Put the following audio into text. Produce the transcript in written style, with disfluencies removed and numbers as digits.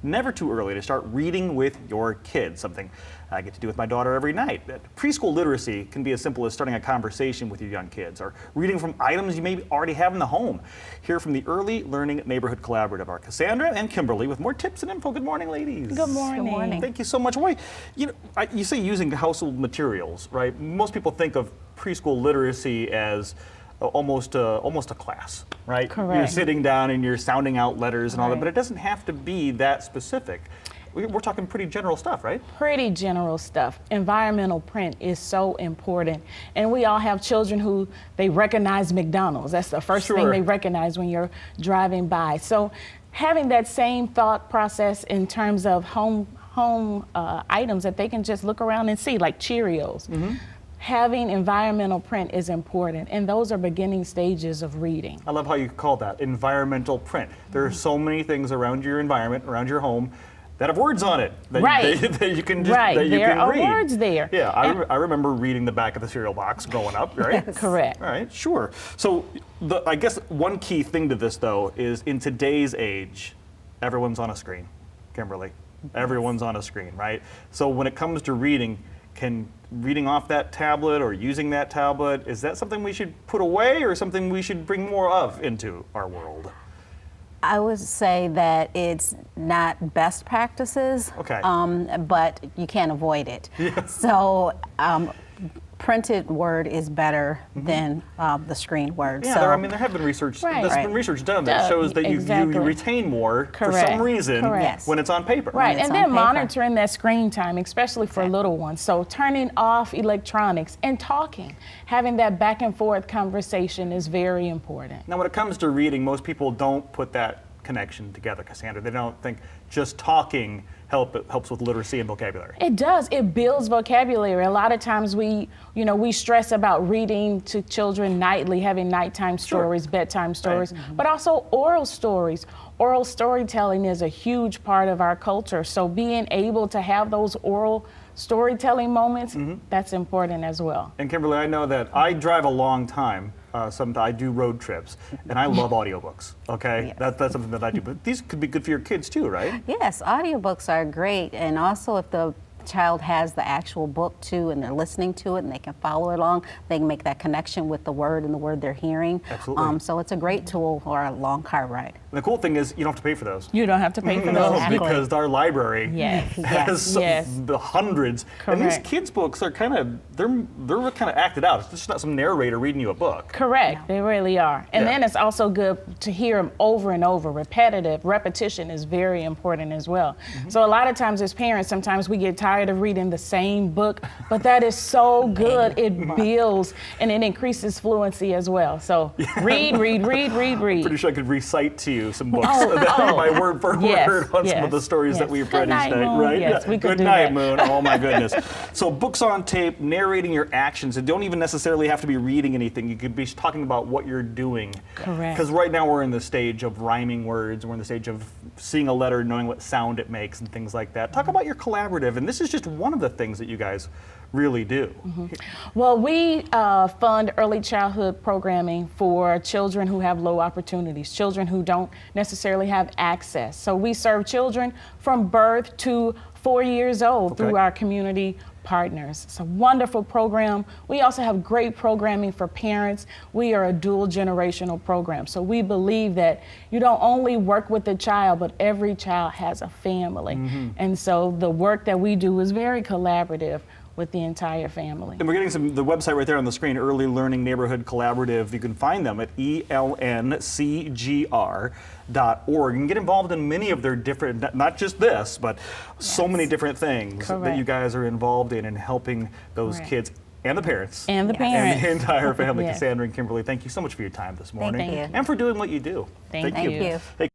never too early to start reading with your kids, something I get to do with my daughter every night. Preschool literacy can be as simple as starting a conversation with your young kids or reading from items you may already have in the home. Hear from the Early Learning Neighborhood Collaborative are Cassandra and Kimberly with more tips and info. Good morning, ladies. Good morning. Good morning. Thank you so much. Why, you say using household materials, right? Most people think of preschool literacy as almost a class, right? Correct. You're sitting down and you're sounding out letters and all that, Right. but it doesn't have to be that specific. We're talking pretty general stuff, right? Pretty general stuff. Environmental print is so important. And we all have children who they recognize McDonald's. That's the first thing Sure. they recognize when you're driving by. So having that same thought process in terms of home items that they can just look around and see, like Cheerios. Having environmental print is important, and those are beginning stages of reading. I love how you call that environmental print. There are so many things around your environment, around your home, that have words on it that, Right. that you can just Right, that you there can are read. words there. Yeah, I remember reading the back of the cereal box growing up, right? Correct. All right, sure. So I guess one key thing to this, though, is in today's age, everyone's on a screen, Kimberly. Everyone's on a screen, right? So when it comes to reading, can reading off that tablet or using that tablet, is that something we should put away or something we should bring more of into our world? I would say that it's not best practices, Okay. But you can't avoid it. Yes. So printed word is better than the screen word. Yeah, so, there have been research. Right. There's been Right. research done that shows that you Exactly. retain more for Correct. some reason Correct. when it's on paper. Right, it's and on then paper. monitoring that screen time, especially for little ones. So turning off electronics and talking, having that back and forth conversation is very important. Now, when it comes to reading, most people don't put that connection together, Cassandra. They don't think just talking helps with literacy and vocabulary. It does. It builds vocabulary. A lot of times we stress about reading to children nightly, having nighttime stories, bedtime stories, but also oral stories. Oral storytelling is a huge part of our culture. So being able to have those oral storytelling moments, that's important as well. And Kimberly, I know that I drive a long time. Sometimes I do road trips, and I love audiobooks. Okay, Yes. that's something that I do. But these could be good for your kids too, right? Yes, audiobooks are great. And also if the child has the actual book too and they're listening to it and they can follow it along, they can make that connection with the word and the word they're hearing. Absolutely. So it's a great tool for a long car ride. And the cool thing is you don't have to pay for those. You don't have to pay for No, those. Exactly. because our library Yes. has Yes. the hundreds. And these Correct. kids' books are they're kind of acted out. It's just not some narrator reading you a book. Correct, they really are. And Yeah. then it's also good to hear them over and over. Repetition is very important as well. So a lot of times as parents, sometimes we get tired of reading the same book, but that is so good. It builds and it increases fluency as well. So read. Pretty sure I could recite to you some books Oh, by word for Yes, word on some of the yes, stories that yes. we've Good read night, each night, Moon. right? Yes, we could Good do night, that. Moon. Oh my goodness. So books on tape, narrating your actions. It don't even necessarily have to be reading anything. You could be talking about what you're doing. Correct. Because right now we're in the stage of rhyming words. We're in the stage of seeing a letter, knowing what sound it makes and things like that. Talk about your collaborative. And this is just one of the things that you guys really do. Well, we fund early childhood programming for children who have low opportunities, children who don't necessarily have access. So we serve children from birth to 4 years old through our community partners. It's a wonderful program. We also have great programming for parents. We are a dual generational program. So we believe that you don't only work with the child, but every child has a family. And so the work that we do is very collaborative with the entire family. And we're getting the website right there on the screen, Early Learning Neighborhood Collaborative. You can find them at ELNCGR.org. You can get involved in many of their different, not just this, but so many different things that Correct. you guys are involved in helping those Correct. kids and the parents. And the Yes. parents. And the entire family. Yes. Cassandra and Kimberly, thank you so much for your time this morning. you. And for doing what you do. Thank you. Hey,